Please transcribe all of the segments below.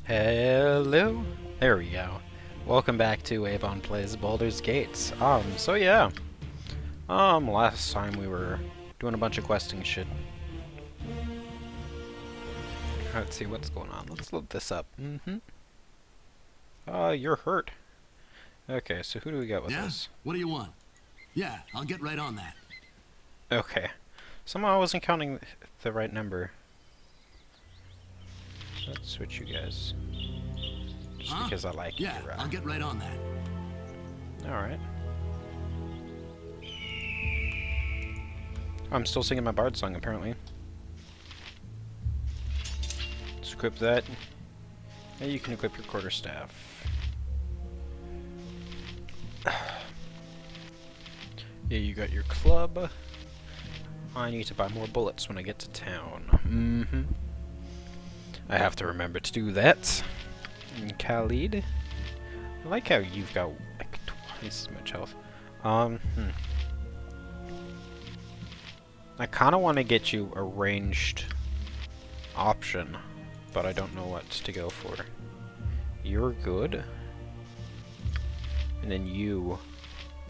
Hello. There we go. Welcome back to Avon Plays Baldur's Gates. So yeah. Last time we were doing a bunch of questing shit. Let's see what's going on. Let's load this up. You're hurt. Okay, so who do we got with us? What do you want? Yeah, I'll get right on that. Okay. Somehow I wasn't counting the right number. Let's switch you guys. Just because I like you. Yeah, I'll get right on that. Alright. I'm still singing my bard song, apparently. Let's equip that. And you can equip your quarterstaff. Yeah, you got your club. I need to buy more bullets when I get to town. I have to remember to do that. And Khalid, I like how you've got like twice as much health. I kind of want to get you a ranged option, but I don't know what to go for. You're good. And then you,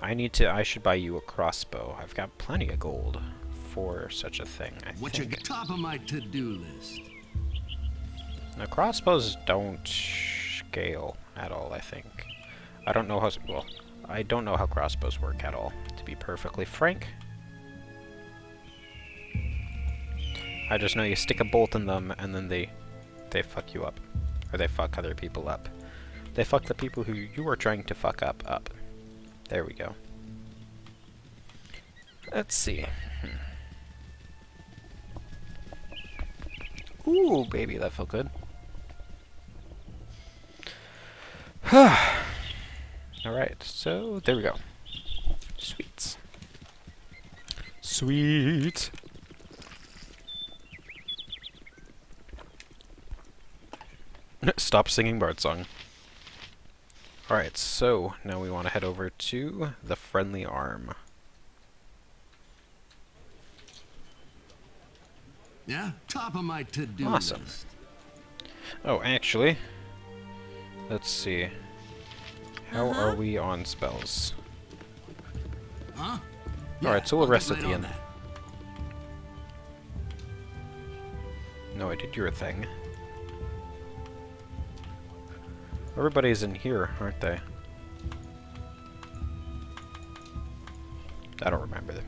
I should buy you a crossbow. I've got plenty of gold for such a thing, I What's think. your top of my to-do list? Now, crossbows don't scale at all, I think. I don't know how, well, I don't know how crossbows work at all, to be perfectly frank. I just know you stick a bolt in them, and then they fuck you up. Or they fuck other people up. They fuck the people who you are trying to fuck up. There we go. Let's see. Ooh, baby, that felt good. Alright, so there we go. Sweet. Sweet. Stop singing Bard Song. Alright, so now we want to head over to the Friendly Arm. Yeah, top of my to-do Awesome. list. Oh, actually, let's see. How are we on spells? Yeah, Alright, so we'll I'll rest get at right the on end. that. No, I did your thing. Everybody's in here, aren't they? I don't remember them.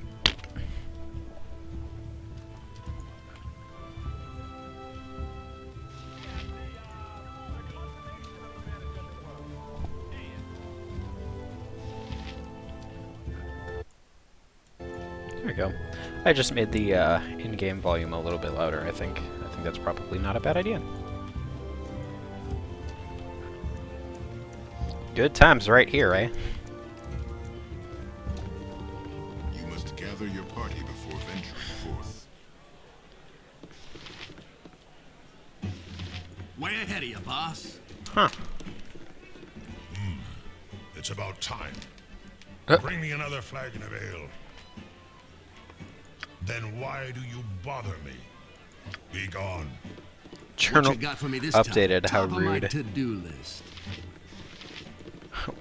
There we go. I just made the in-game volume a little bit louder, I think. I think that's probably not a bad idea. Good times right here, eh? You must gather your party before venturing forth. Way ahead of you, boss. Huh. It's about time. Bring me another flagon of ale. Then why do you bother me? Be gone. Journal What you got for me this updated, time? how Top of my rude. to-do list.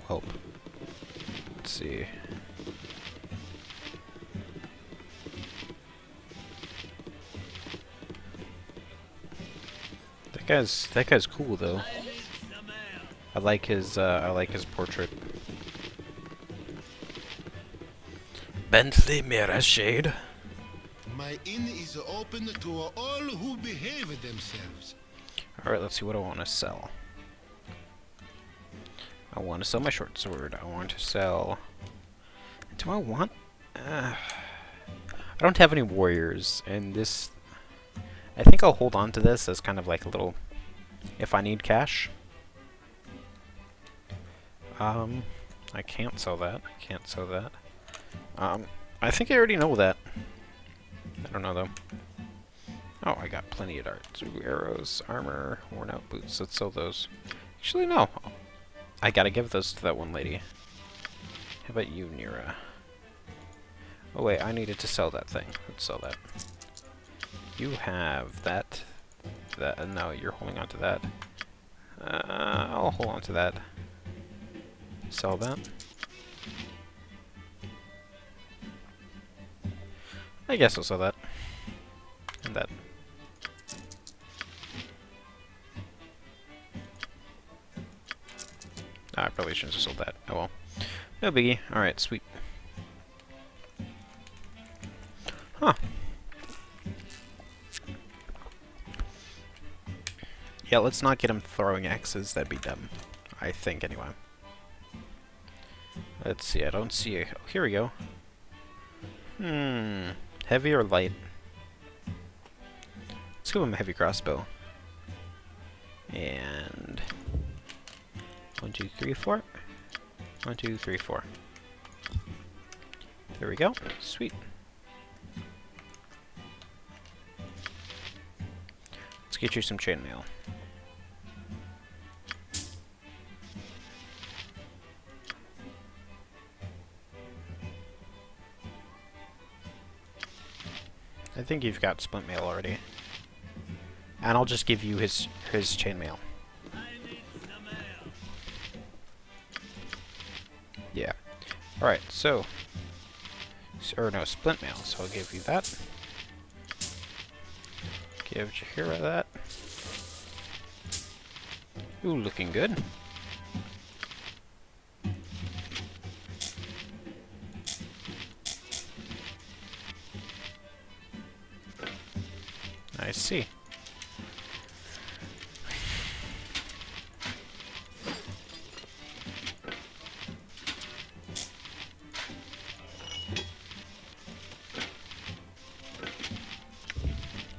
Well, let's see. That guy's cool though. I like his portrait. Bentley Mirashade. My inn is open to all who behave themselves. Alright, let's see what I want to sell. I want to sell my short sword. I want to sell... Do I want... I don't have any warriors, and this... I think I'll hold on to this as kind of like a little... If I need cash. I can't sell that. I can't sell that. I think I already know that. I don't know, though. Oh, I got plenty of darts. Ooh, arrows, armor, worn out boots. Let's sell those. Actually, no. I gotta give those to that one lady. How about you, Nira? Oh wait, I needed to sell that thing. Let's sell that. You have that. And now you're holding on to that. hold on to that. Sell that. I guess I'll sell that. And that. I probably shouldn't have sold that. Oh well. No biggie. Alright, sweet. Huh. Yeah, let's not get him throwing axes. That'd be dumb. I think, anyway. Let's see. I don't see a... Oh, here we go. Heavy or light? Let's give him a heavy crossbow. And... 1, 2, 3, 4. 1, 2, 3, 4. There we go. Sweet. Let's get you some chainmail. I think you've got splint mail already. And I'll just give you his chainmail. Yeah. Alright, so... Or no, splint mail, so I'll give you that. Give Jahira that. Ooh, looking good. I see.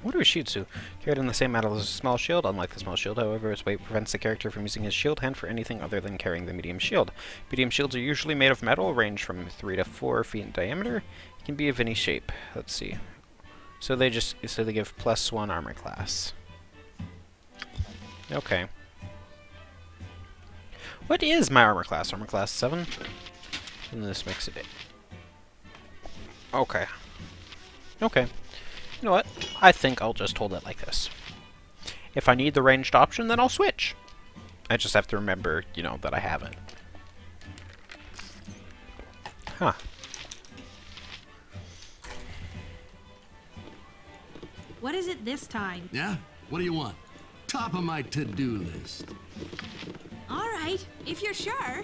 What do shoots do? Carried in the same metal as a small shield. Unlike the small shield, however, its weight prevents the character from using his shield hand for anything other than carrying the medium shield. Medium shields are usually made of metal, range from 3 to 4 feet in diameter. It can be of any shape. Let's see. So they give +1 armor class. Okay. What is my armor class? Armor class 7? And this makes it 8. Okay. Okay. You know what? I think I'll just hold it like this. If I need the ranged option, then I'll switch. I just have to remember, you know, that I haven't. Huh. What is it this time? Yeah? What do you want? Top of my to-do list. All right, if you're sure.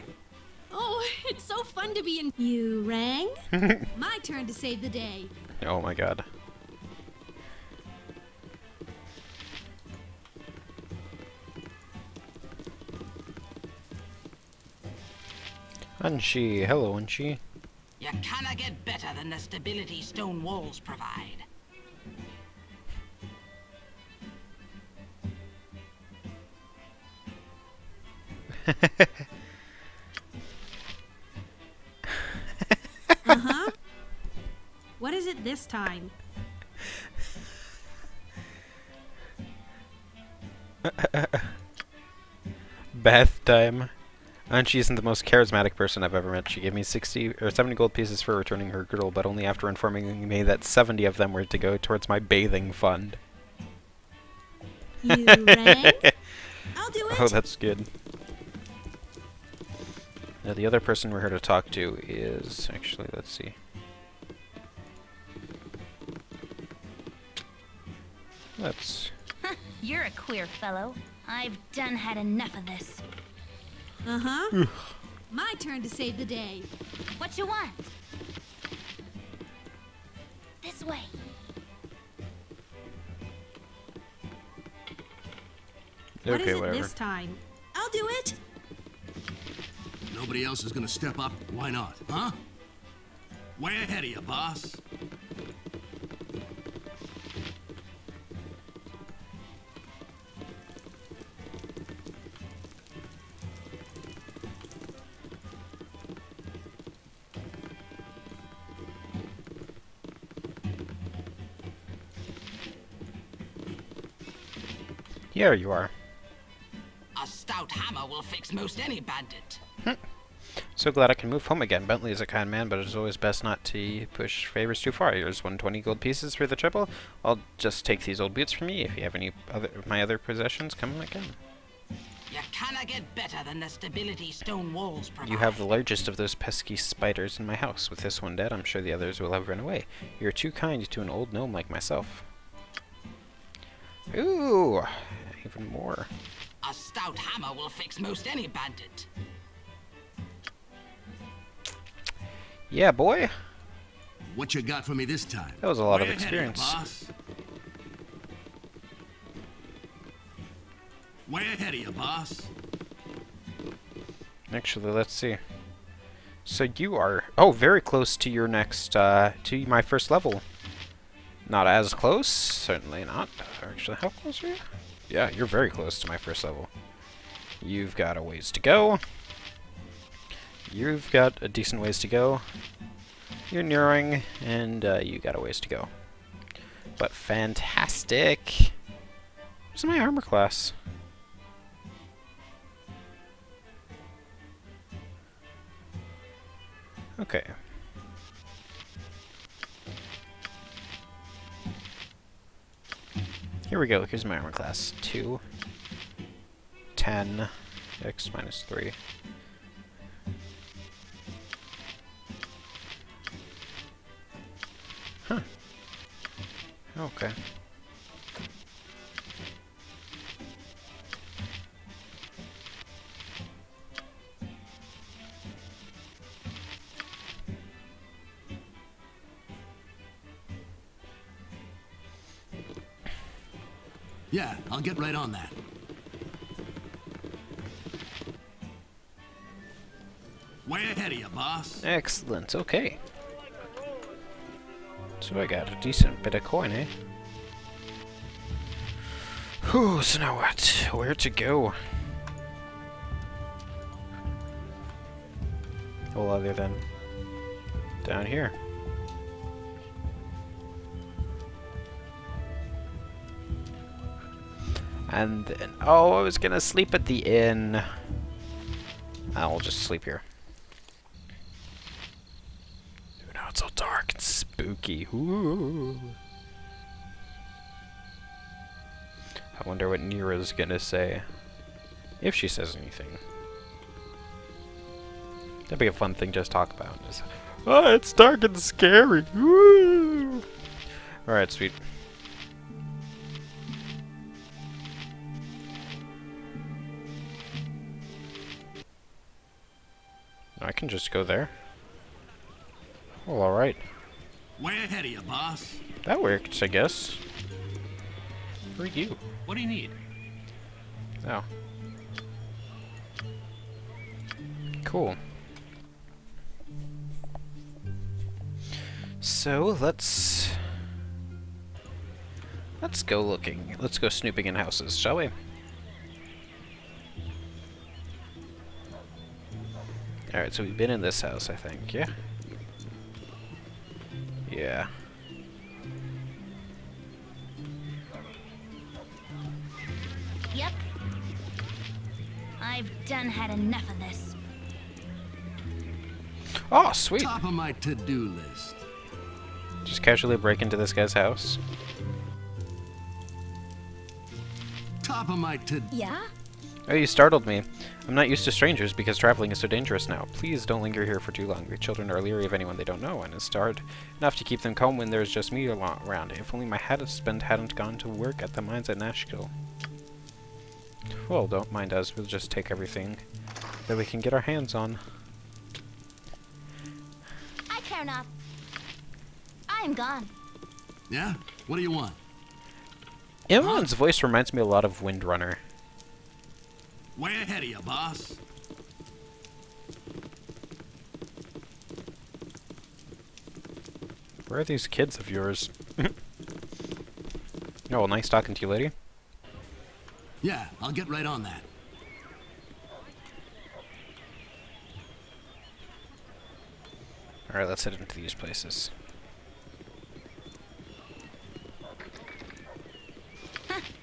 Oh, it's so fun to be in... You rang? My turn to save the day. Oh my god. Unchi, hello Unchi. You cannot get better than the stability stone walls provide. Uh-huh. What is it this time? Bath time. Anchi isn't the most charismatic person I've ever met. She gave me 60 or 70 gold pieces for returning her girdle, but only after informing me that 70 of them were to go towards my bathing fund. You rang? I'll do it. Oh, that's good. Now the other person we're here to talk to is... Actually, let's see. Let's... You're a queer fellow. I've done had enough of this. Uh-huh. My turn to save the day. What you want? This way. What Okay, is it whatever. this time? I'll do it. Nobody else is gonna step up. Why not? Huh? Way ahead of you, boss. Here you are. A stout hammer will fix most any bandit. So glad I can move home again. Bentley is a kind man, but it's always best not to push favors too far. Here's 120 gold pieces for the triple. I'll just take these old boots from you. If you have any other my other possessions, come again. You cannot get better than the stability stone walls provide. You have the largest of those pesky spiders in my house. With this one dead, I'm sure the others will have run away. You're too kind to an old gnome like myself. Ooh, even more. A stout hammer will fix most any bandit. Yeah, boy. What you got for me this time? That was a lot of Way ahead you, experience. boss. Way ahead of you, boss. Actually, let's see. So you are, oh, very close to your next, to my first level. Not as close, certainly not. Actually, how close are you? Yeah, you're very close to my first level. You've got a ways to go. You've got a decent ways to go. You're nearing, and you got a ways to go. But fantastic. Where's my armor class? Okay. Here we go. Here's my armor class. 2, 10, x minus 3. Huh. Okay. Yeah, I'll get right on that. Way ahead of you, boss. Excellent. Okay. So I got a decent bit of coin, eh? Whew, so now what? Where to go? Well, other than down here. And then, oh, I was gonna sleep at the inn. I'll just sleep here. Ooh, now it's so dark and spooky. Ooh. I wonder what Nira's gonna say. If she says anything. That'd be a fun thing to just talk about. Just, oh, it's dark and scary. Woo! Alright, sweet. I can just go there. Well, alright. Way ahead of you, boss. That worked, I guess. For you. What do you need? Oh. Cool. So, let's go looking. Let's go snooping in houses, shall we? Alright, so we've been in this house, I think, yeah? Yeah. Yep. I've done had enough of this. Oh, sweet! Top of my to-do list. Just casually break into this guy's house. Top of my to... Yeah? Oh, you startled me. I'm not used to strangers because traveling is so dangerous now. Please don't linger here for too long. The children are leery of anyone they don't know, and it's hard enough to keep them calm when there's just me around. If only my husband hadn't gone to work at the mines at Nashville. Well, don't mind us. We'll just take everything that we can get our hands on. I care not. I am gone. Yeah? What do you want? Imoen's voice reminds me a lot of Windrunner. Way ahead of you, boss. Where are these kids of yours? Oh, well, nice talking to you, lady. Yeah, I'll get right on that. Alright, let's head into these places.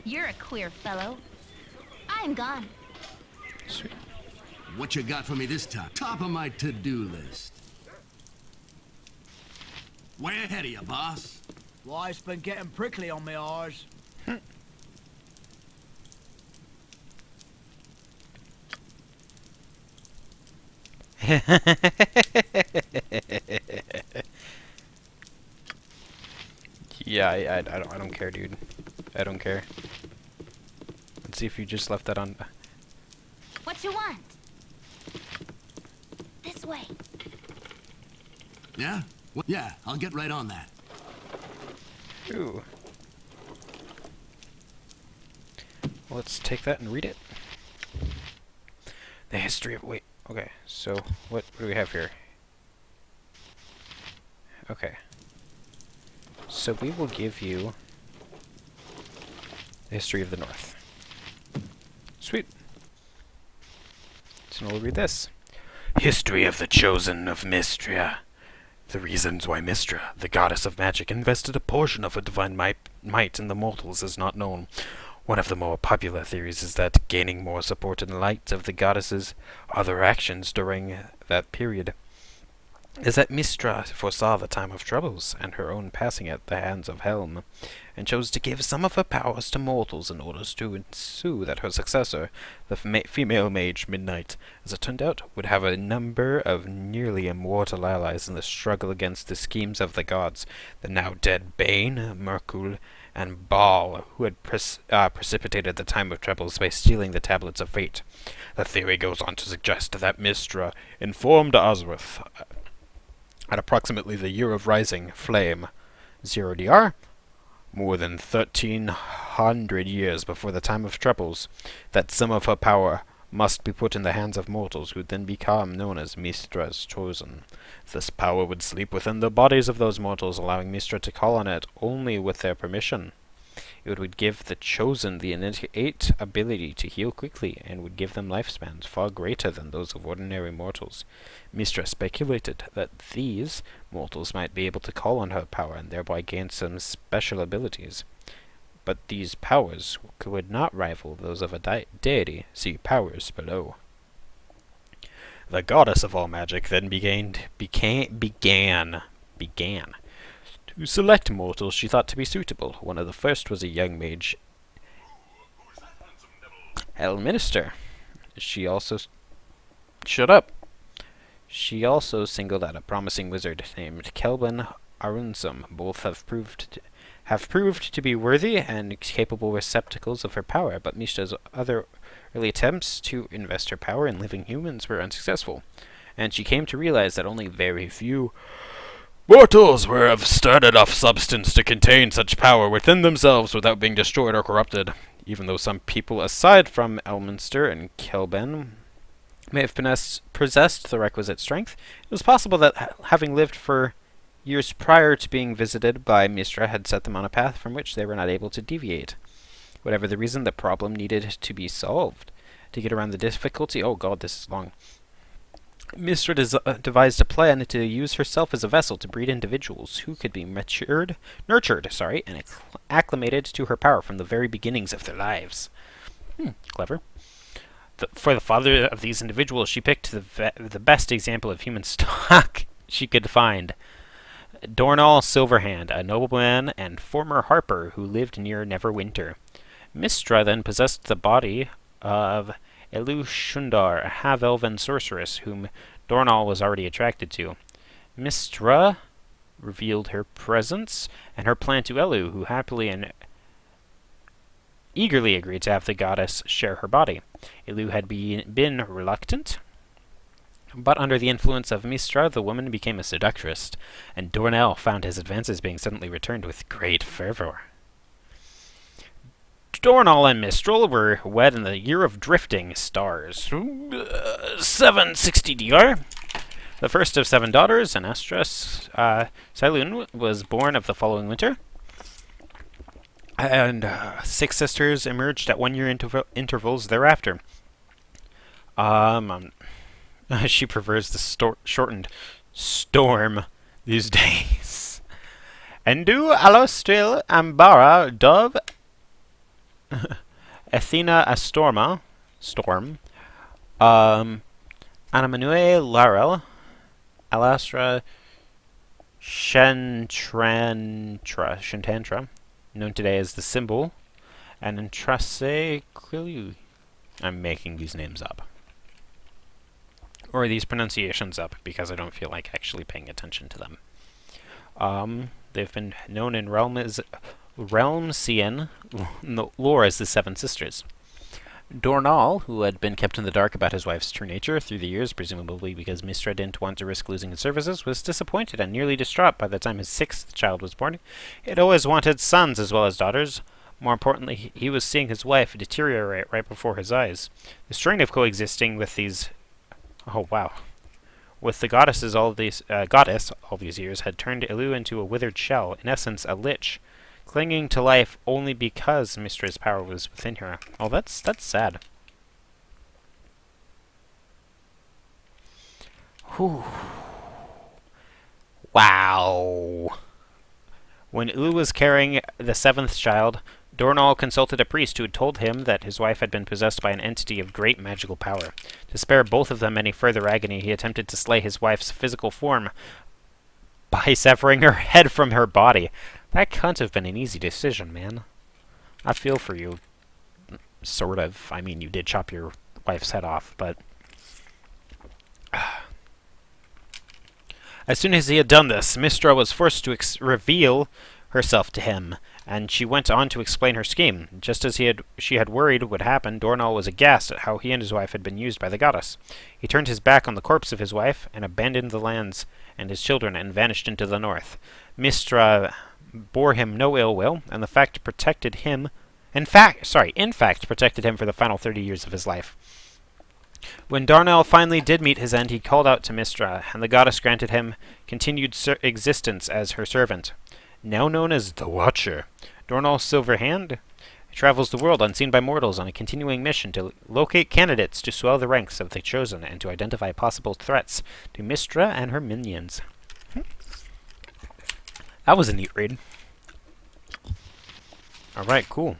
You're a queer fellow. I am gone. Sweet. What you got for me this time? Top of my to-do list. Way ahead of you, boss. Life's been getting prickly on me, ours. Yeah, I don't care, dude. I don't care. Let's see if you just left that on. What you want? This way. Yeah? Yeah, I'll get right on that. Ooh. Let's take that and read it. The history of... Wait, okay, so what do we have here? Okay. So we will give you the history of the North. Sweet. So now we'll read this. History of the Chosen of Mystria. The reasons why Mystra, the goddess of magic, invested a portion of her divine might in the mortals is not known. One of the more popular theories is that gaining more support and light of the goddess's other actions during that period is that Mystra foresaw the time of troubles and her own passing at the hands of Helm, and chose to give some of her powers to mortals in order to ensue that her successor, the female mage Midnight, as it turned out, would have a number of nearly immortal allies in the struggle against the schemes of the gods, the now dead Bane, Merkul, and Baal, who had precipitated the time of troubles by stealing the Tablets of Fate. The theory goes on to suggest that Mystra informed Osrith, at approximately the year of rising flame 0 DR, more than 1300 years before the time of troubles, that some of her power must be put in the hands of mortals who would then become known as Mystra's Chosen. This power would sleep within the bodies of those mortals, allowing Mystra to call on it only with their permission. It would give the Chosen the innate ability to heal quickly, and would give them lifespans far greater than those of ordinary mortals. Mystra speculated that these mortals might be able to call on her power and thereby gain some special abilities. But these powers could not rival those of a deity. See powers below. The goddess of all magic then began to select mortals she thought to be suitable. One of the first was a young mage, Elminster. She also shut up. She also singled out a promising wizard named Kelvin Arunsum. Both have proved to be worthy and capable receptacles of her power, but Mishta's other early attempts to invest her power in living humans were unsuccessful, and she came to realize that only very few mortals were of sturdy enough substance to contain such power within themselves without being destroyed or corrupted. Even though some people aside from Elminster and Kelben may have possessed the requisite strength, it was possible that having lived for years prior to being visited by Mystra had set them on a path from which they were not able to deviate. Whatever the reason, the problem needed to be solved. To get around the difficulty, oh god, this is long. Mystra devised a plan to use herself as a vessel to breed individuals who could be nurtured, and acclimated to her power from the very beginnings of their lives. Clever. For the father of these individuals, she picked the best example of human stock she could find. Dornall Silverhand, a nobleman and former harper who lived near Neverwinter. Mystra then possessed the body of Elu Shundar, a half-elven sorceress whom Dornall was already attracted to. Mystra revealed her presence and her plan to Elu, who happily and eagerly agreed to have the goddess share her body. Elu had been reluctant, but under the influence of Mystra, the woman became a seductress, and Dornell found his advances being suddenly returned with great fervor. Dornall and Mistral were wed in the year of drifting stars, 760 DR. The first of 7 daughters, Anastras Silun, was born of the following winter, and 6 sisters emerged at 1-year intervals thereafter. She prefers the shortened Storm these days. Endu, Alostil, Ambara, Dove, Athena Astorma, Storm, Anamanue Larel, Alastra Shantantra, known today as the Symbol, and Entrase Quilu. I'm making these names up. or these pronunciations up because I don't feel like actually paying attention to them. They've been known in Realmsian lore as the Seven Sisters. Dornall, who had been kept in the dark about his wife's true nature through the years, presumably because Mistra didn't want to risk losing his services, was disappointed and nearly distraught by the time his sixth child was born. He had always wanted sons as well as daughters. More importantly, he was seeing his wife deteriorate right before his eyes. The strain of coexisting with these... Oh, wow. With the goddess all these years had turned Ilu into a withered shell, in essence a lich, clinging to life only because Mistra's power was within her. Oh, that's sad. Whew. Wow. When Ilu was carrying the seventh child, Dornall consulted a priest who had told him that his wife had been possessed by an entity of great magical power. To spare both of them any further agony, he attempted to slay his wife's physical form by severing her head from her body. That can't have been an easy decision, man. I feel for you. Sort of. I mean, you did chop your wife's head off, but... As soon as he had done this, Mistra was forced to reveal herself to him, and she went on to explain her scheme. Just as she had worried would happen, Dornall was aghast at how he and his wife had been used by the goddess. He turned his back on the corpse of his wife, and abandoned the lands and his children, and vanished into the north. Mistra bore him no ill will, and in fact protected him for the final 30 years of his life. When Darnell finally did meet his end, he called out to Mistra, and the goddess granted him continued existence as her servant. Now known as the Watcher, Dornall's Silver Hand travels the world unseen by mortals on a continuing mission to locate candidates to swell the ranks of the Chosen and to identify possible threats to Mistra and her minions. That was a neat read. Alright, cool.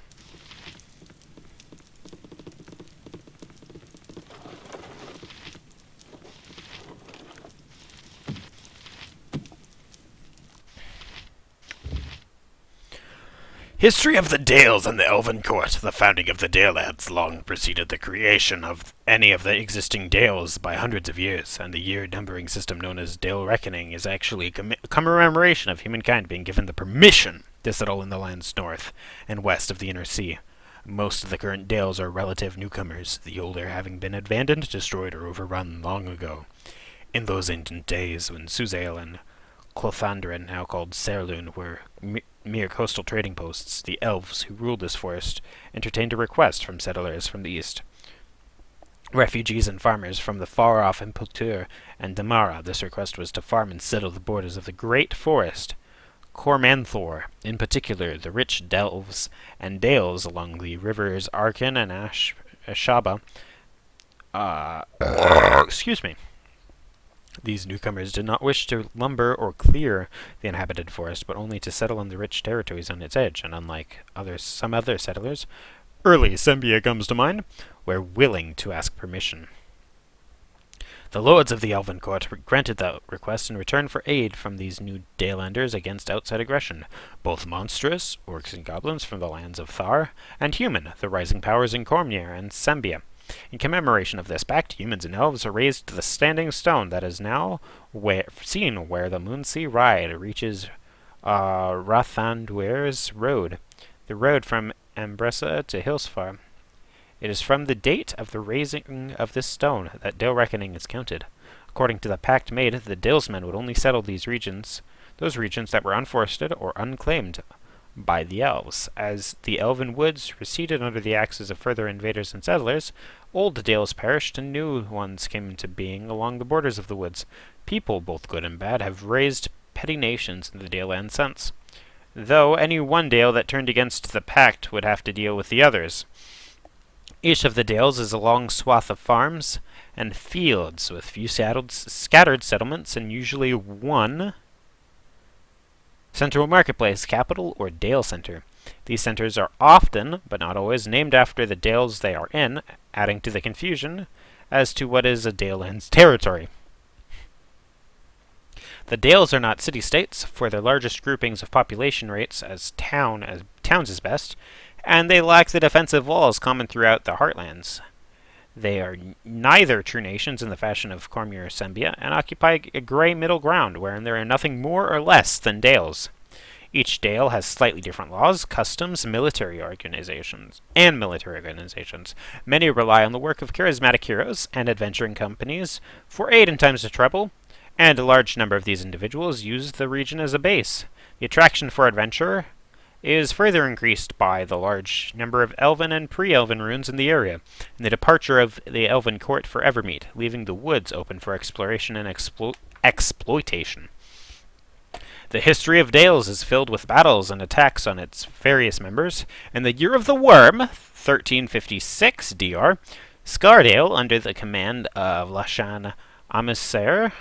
History of the Dales and the Elven Court. The founding of the Dalelands long preceded the creation of any of the existing Dales by hundreds of years, and the year numbering system known as Dale Reckoning is actually a commemoration of humankind being given the permission to settle in the lands north and west of the Inner Sea. Most of the current Dales are relative newcomers, the older having been abandoned, destroyed, or overrun long ago. In those ancient days, when Suzail and Clothandrin, now called Serlun, were mere coastal trading posts, the elves who ruled this forest entertained a request from settlers from the east. Refugees and farmers from the far-off Impultur and Damara. This request was to farm and settle the borders of the great forest. Cormanthor, in particular, the rich delves and dales along the rivers Arkan and Ashaba. Excuse me. These newcomers did not wish to lumber or clear the inhabited forest, but only to settle in the rich territories on its edge, and unlike some other settlers, early Sembia comes to mind, were willing to ask permission. The lords of the Elven Court granted that request in return for aid from these new Dalelanders against outside aggression, both monstrous, orcs and goblins from the lands of Thar, and human, the rising powers in Cormyr and Sembia. In commemoration of this pact, humans and elves raised the standing stone that is now seen where the Moonsea Ride reaches Rathandwir's road, the road from Ambressa to Hilsfar. It is from the date of the raising of this stone that Dale Reckoning is counted. According to the pact made, the Dalesmen would only settle those regions that were unforested or unclaimed by the elves. As the elven woods receded under the axes of further invaders and settlers, old dales perished and new ones came into being along the borders of the woods. People, both good and bad, have raised petty nations in the Daleland since, though any one dale that turned against the pact would have to deal with the others. Each of the dales is a long swath of farms and fields with few scattered settlements and usually one central marketplace, capital, or dale center. These centers are often, but not always, named after the dales they are in, adding to the confusion as to what is a Daleland's territory. The dales are not city-states, for their largest groupings of population rates as towns is best, and they lack the defensive walls common throughout the heartlands. They are neither true nations in the fashion of Cormyr or Sembia, and occupy a gray middle ground wherein there are nothing more or less than dales. Each dale has slightly different laws, customs, military organizations. Many rely on the work of charismatic heroes and adventuring companies for aid in times of trouble, and a large number of these individuals use the region as a base. The attraction for adventure is further increased by the large number of elven and pre-elven runes in the area, and the departure of the elven court for Evermeet, leaving the woods open for exploration and exploitation. The history of Dales is filled with battles and attacks on its various members. In the Year of the Worm, 1356 DR, Scardale, under the command of Lashan Amisair,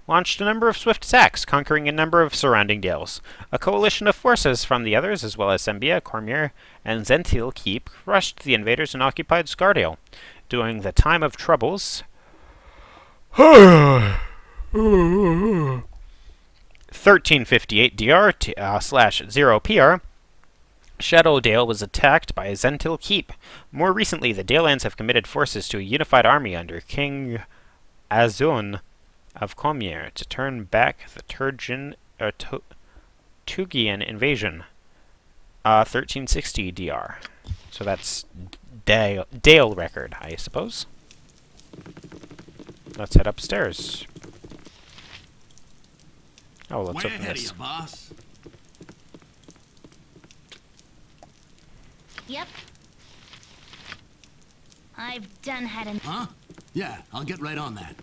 launched a number of swift attacks, conquering a number of surrounding dales. A coalition of forces from the others, as well as Sembia, Cormyr, and Zentil Keep, rushed the invaders and occupied Scardale. During the time of troubles, 1358 DR / 0 PR, Shadowdale was attacked by Zentil Keep. More recently, the Dalelands have committed forces to a unified army under King Azun of Cormyr to turn back the Tugian invasion. 1360 DR. So that's Dale record, I suppose. Let's head upstairs. Oh, let's open this. Boss. Yep. I've done had enough. Huh? Yeah, I'll get right on that.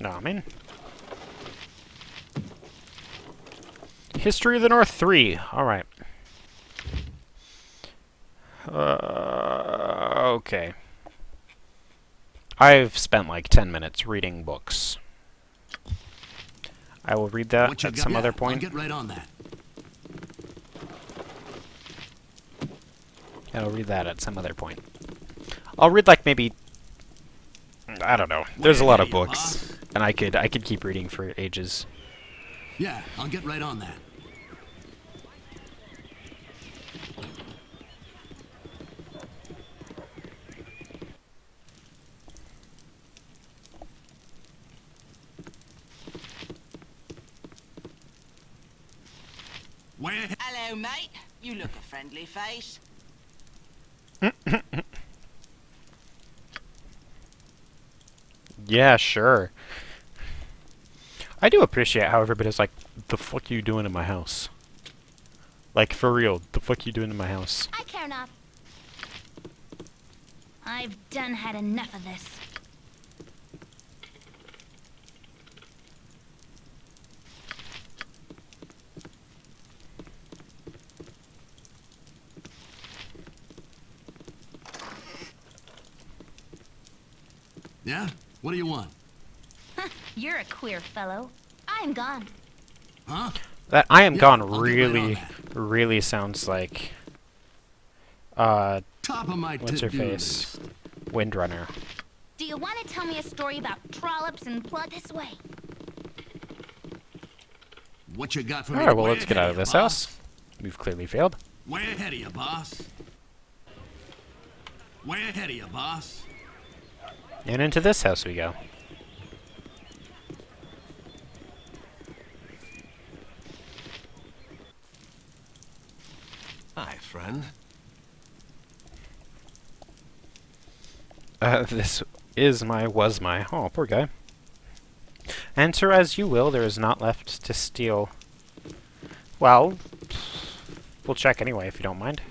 No, I mean. History of the North 3. Alright. Okay. I've spent like 10 minutes reading books. I will read that at some other point. I'll get right on that. I'll read that at some other point. I'll read like maybe, I don't know. There's a lot of books, and I could keep reading for ages. Yeah, I'll get right on that. Hello, mate. You look a friendly face. Yeah, sure. I do appreciate how everybody's like, the fuck you doing in my house? Like, for real, the fuck you doing in my house? I care not. I've done had enough of this. Yeah? What do you want? You're a queer fellow. I'm gone. Huh? That I am Yeah, gone I'll get right on really, that. really sounds like, Top of my what's her to-do face? list. Windrunner. Do you want to tell me a story about trollops and blood this way? What you got for me? Alright, well, Way let's get ahead out of ya, this boss. house. We've clearly failed. Way ahead of you, boss. Way ahead of you, boss. And into this house we go. Hi, friend. This was my. Oh, poor guy. Enter as you will, there is not left to steal. Well, we'll check anyway if you don't mind.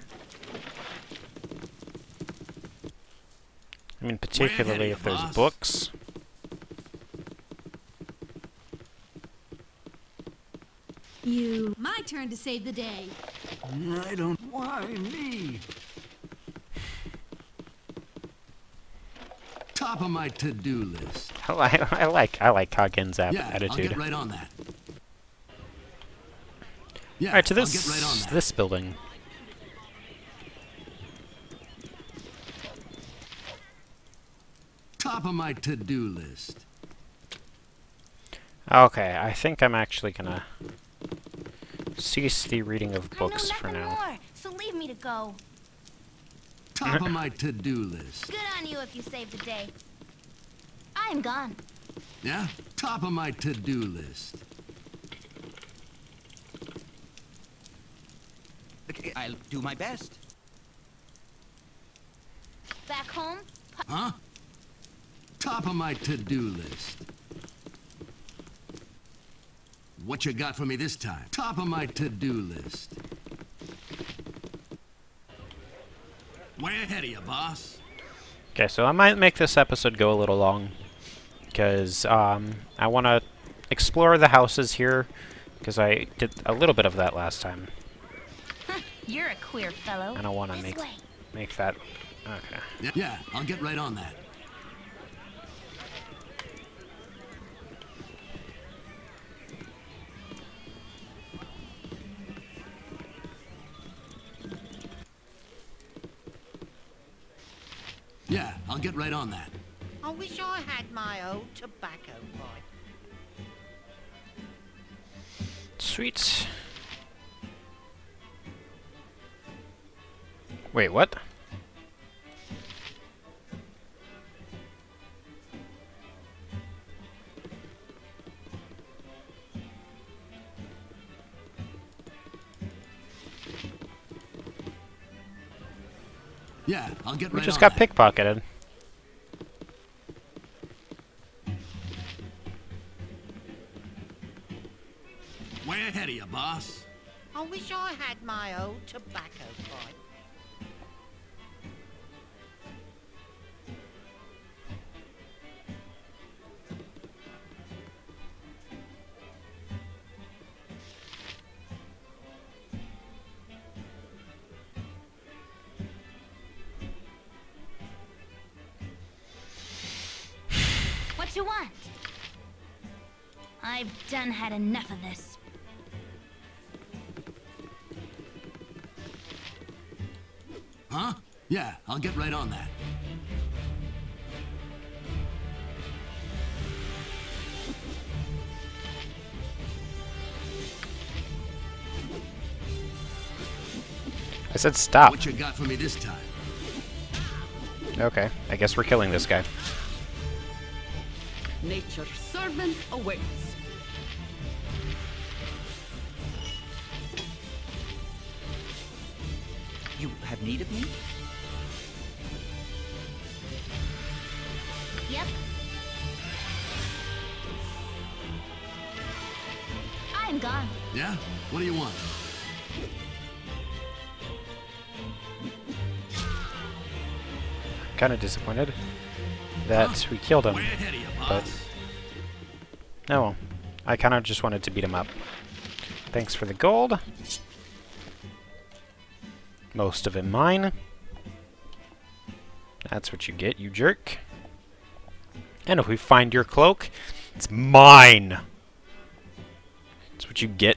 I mean, particularly if there's boss. books. My turn to save the day. I don't. Why me? Top of my to-do list. I like Hagen's Yeah, I'll attitude. get right on that. Yeah, Alright, to I'll get right on that. this building. Top of my to-do list. Okay, I think I'm actually gonna cease the reading of books I know for nothing now. more, so leave me to go. Top of my to-do list. Good on you if you saved the day. I am gone. Yeah? Top of my to-do list. Okay, I'll do my best. Back home? Huh? Top of my to-do list. What you got for me this time? Top of my to-do list. Way ahead of you, boss. Okay, so I might make this episode go a little long, because I want to explore the houses here, because I did a little bit of that last time, You're a queer fellow. and I want to This way. make that... Okay. Yeah, I'll get right on that. Yeah, I'll get right on that. I wish I had my old tobacco pipe. Sweet. Wait, what? Yeah, I'll get We right just on got that. pickpocketed. Way ahead of you, boss. I wish I had my old tobacco pipe. What you want? I've done had enough of this. Huh? Yeah, I'll get right on that. I said stop. What you got for me this time? Okay, I guess we're killing this guy. Nature's servant awaits. You have need of me? Yep. I am gone. Yeah? What do you want? Kind of disappointed that we killed him, Way ahead of you, but boss. no, well, I kind of just wanted to beat him up. Thanks for the gold. Most of it mine. That's what you get, you jerk. And if we find your cloak, it's mine. That's what you get.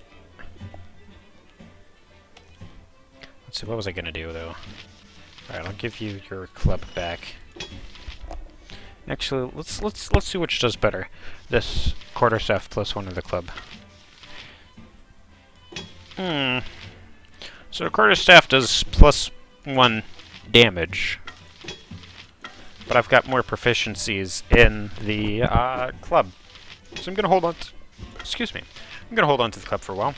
Let's see, what was I gonna do though? Alright, I'll give you your club back. Actually, let's see which does better. This quarterstaff plus one of the club. So the quarterstaff does plus 1 damage. But I've got more proficiencies in the club. So I'm gonna hold on to, excuse me. I'm gonna hold on to the club for a while.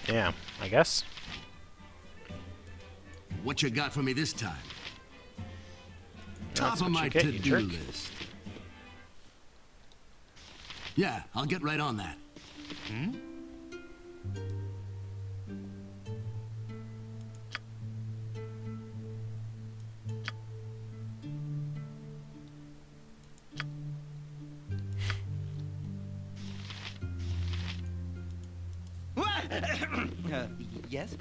Yeah, I guess. What you got for me this time? That's Top of what my you get, you to-do jerk. list. Yeah, I'll get right on that. Yes?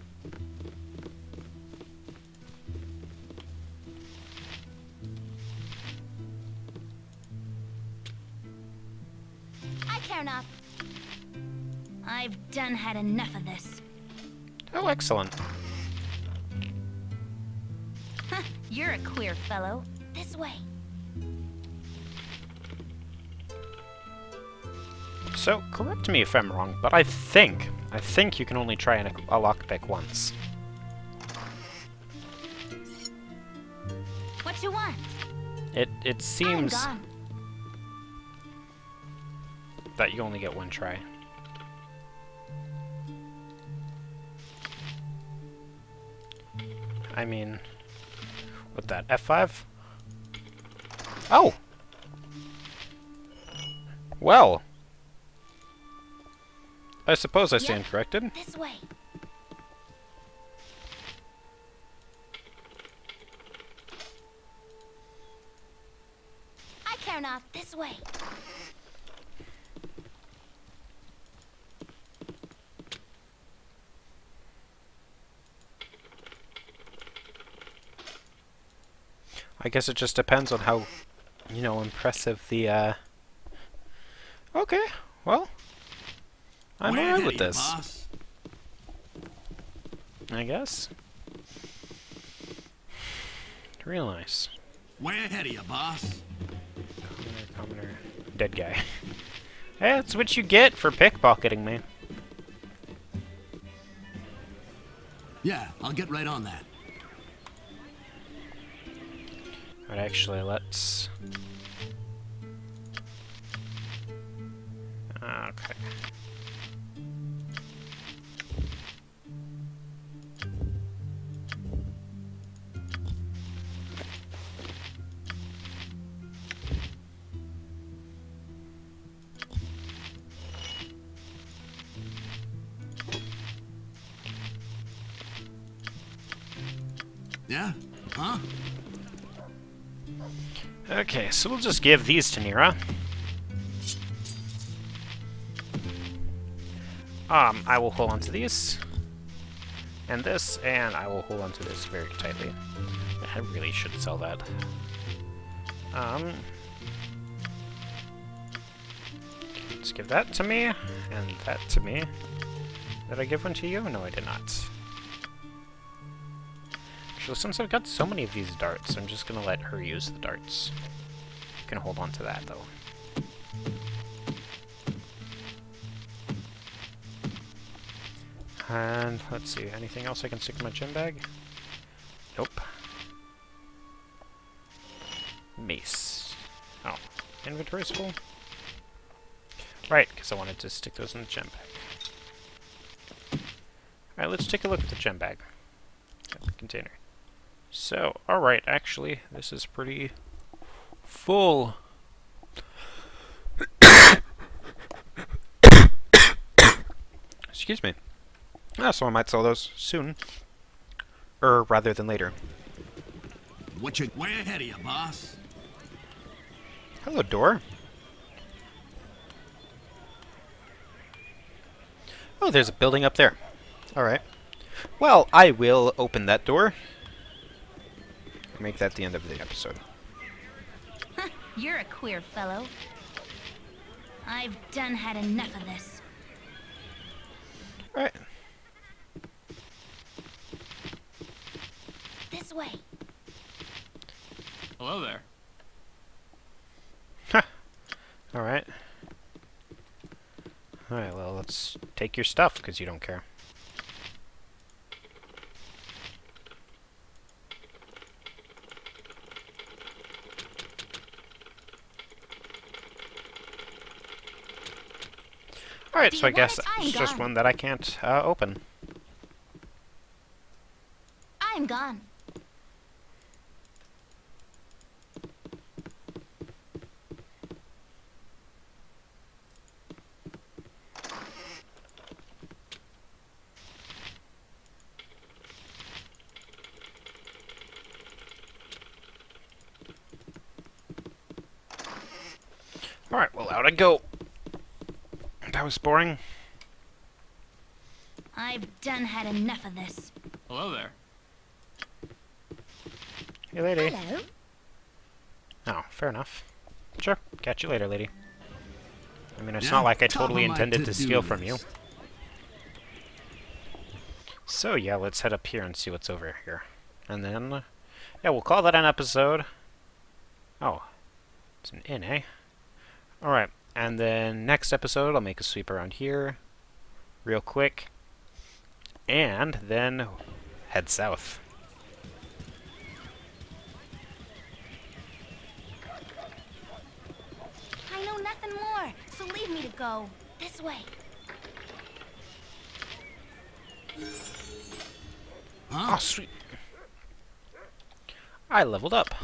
I care not. I've done had enough of this. Oh, excellent. You're a queer fellow. This way. So, correct me if I'm wrong, but I think I think you can only try a lockpick once. What you want? It seems I'm gone. that you only get one try. I mean, with that F5? Oh! Well! I suppose I stand corrected. This way. I care not. This way. I guess it just depends on how, you know, impressive the, Okay, well, I'm Way alright ahead with of you, this, boss. I guess. Real nice. Way ahead of you, boss. Commoner. Dead guy. Hey, that's what you get for pickpocketing me. Yeah, I'll get right on that. But actually, let's... Okay. Yeah? Huh? Okay, so we'll just give these to Nira. I will hold on to these. And this, and I will hold on to this very tightly. I really should sell that. Let's give that to me, and that to me. Did I give one to you? No, I did not. Actually, since I've got so many of these darts, I'm just gonna let her use the darts. You can hold on to that, though. And let's see, anything else I can stick in my gym bag? Nope. Mace. Oh, inventory's full? Right, because I wanted to stick those in the gem bag. Alright, let's take a look at the gem bag. Container. So, alright, actually, this is pretty full. Excuse me. So I might sell those soon. Or rather than later. What you... Way ahead of you, boss. Hello, door. Oh, there's a building up there. Alright. Well, I will open that door. Make that the end of the episode. You're a queer fellow. I've done had enough of this. Alright. This way. Hello there. Alright. Alright, well, let's take your stuff, because you don't care. Alright, so I guess it's just one that I can't open. I'm gone. Alright, well, out I go. That was boring. I've done had enough of this. Hello there. Hey, lady. Hello. Oh, fair enough. Sure, catch you later, lady. I mean, it's Yeah, not like I top totally of my intended to to-do steal from you. list. So, yeah, let's head up here and see what's over here. And then, yeah, we'll call that an episode. Oh, it's an inn, eh? Alright, and then next episode, I'll make a sweep around here. real quick, and then head south. I know nothing more, so leave me to go. This way. Oh, sweet. I leveled up.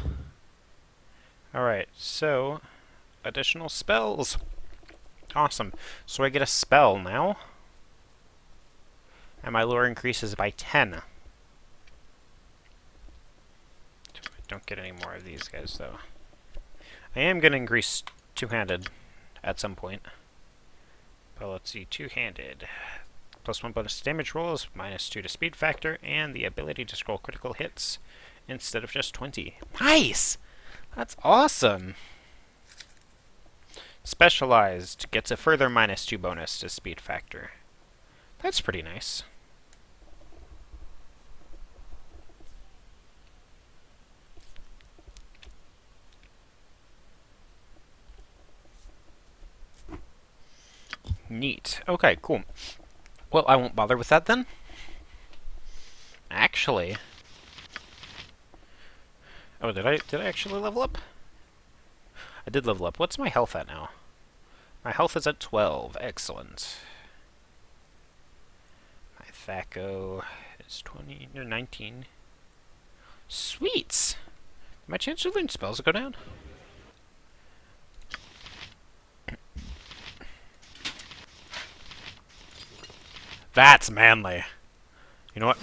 Alright, so additional spells. Awesome. So I get a spell now. And my lure increases by 10. Don't get any more of these guys, though. I am going to increase two-handed at some point. But let's see, two-handed. +1 bonus to damage rolls, -2 to speed factor, and the ability to scroll critical hits instead of just 20. Nice! That's awesome! Specialized gets a further -2 bonus to speed factor. That's pretty nice. Neat. Okay, cool. Well, I won't bother with that then. Actually... Oh, did I actually level up? I did level up. What's my health at now? My health is at 12. Excellent. My Thaco is 20 or 19. Sweet! My chance to learn spells go down? That's manly. You know what?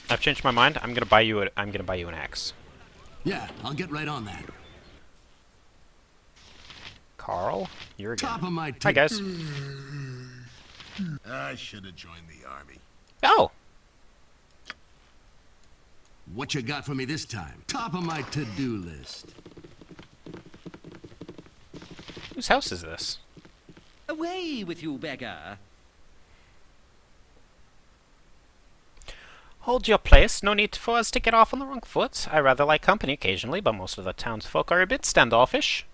I've changed my mind. I'm gonna buy you an axe. Yeah, I'll get right on that. Carl, you're again. Top of my Hi guys. I should have joined the army. Oh, What you got for me this time? Top of my to-do list. whose house is this? Away with you, beggar. Hold your place. No need for us to get off on the wrong foot. I rather like company occasionally, but most of the townsfolk are a bit standoffish.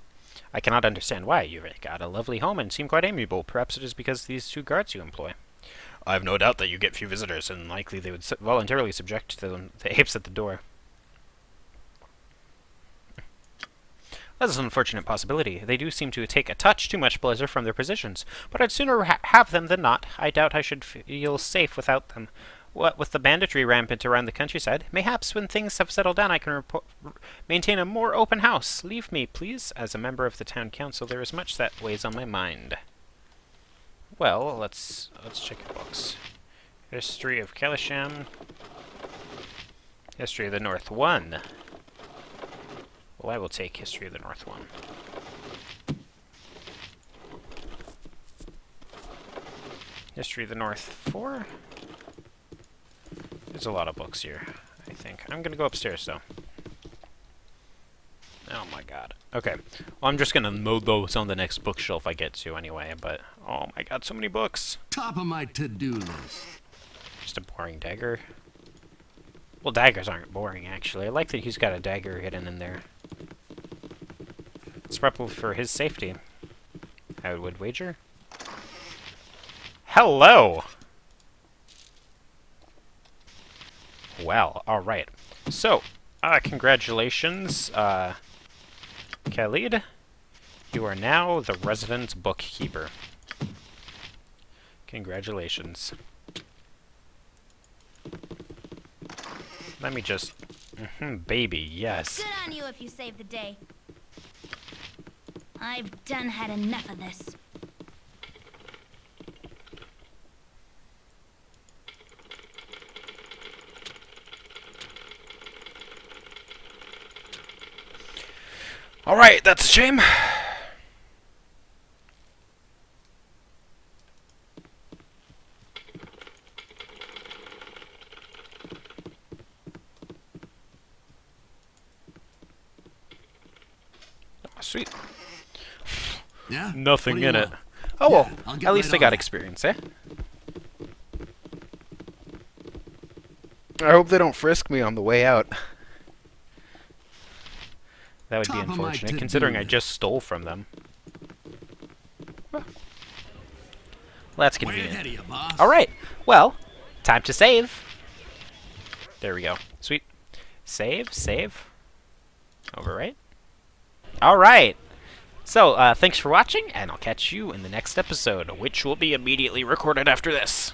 I cannot understand why. You've got a lovely home and seem quite amiable. Perhaps it is because of these 2 guards you employ. I have no doubt that you get few visitors, and likely they would voluntarily subject to the apes at the door. That is an unfortunate possibility. They do seem to take a touch too much pleasure from their positions, but I'd sooner have them than not. I doubt I should feel safe without them. What with the banditry rampant around the countryside, mayhaps when things have settled down I can maintain a more open house. Leave me, please. As a member of the town council, there is much that weighs on my mind. Well, let's check your books. History of Kelisham. History of the North 1. Well, I will take History of the North 1. History of the North 4. There's a lot of books here, I think. I'm gonna go upstairs, though. Oh my god. Okay. Well, I'm just gonna load those on the next bookshelf I get to anyway, but... Oh my god, so many books! Top of my to-do list. Just a boring dagger. Well, daggers aren't boring, actually. I like that he's got a dagger hidden in there. It's probably for his safety, I would wager. Hello! Well, alright. So, congratulations, Khalid. You are now the resident bookkeeper. Congratulations. Let me just... baby, yes. Good on you if you save the day. I've done had enough of this. Alright, that's a shame. Oh, sweet. Yeah? Nothing What do you in it. want? Oh well, Yeah, I'll get at least right I on got that. experience, eh? I hope they don't frisk me on the way out. That would be Top of my unfortunate, to-do considering I list. just stole from them. Well, that's Way convenient. ahead of you, boss. Alright, well, time to save. There we go. Sweet. Save, save. Overwrite. Alright. So, thanks for watching, and I'll catch you in the next episode, which will be immediately recorded after this.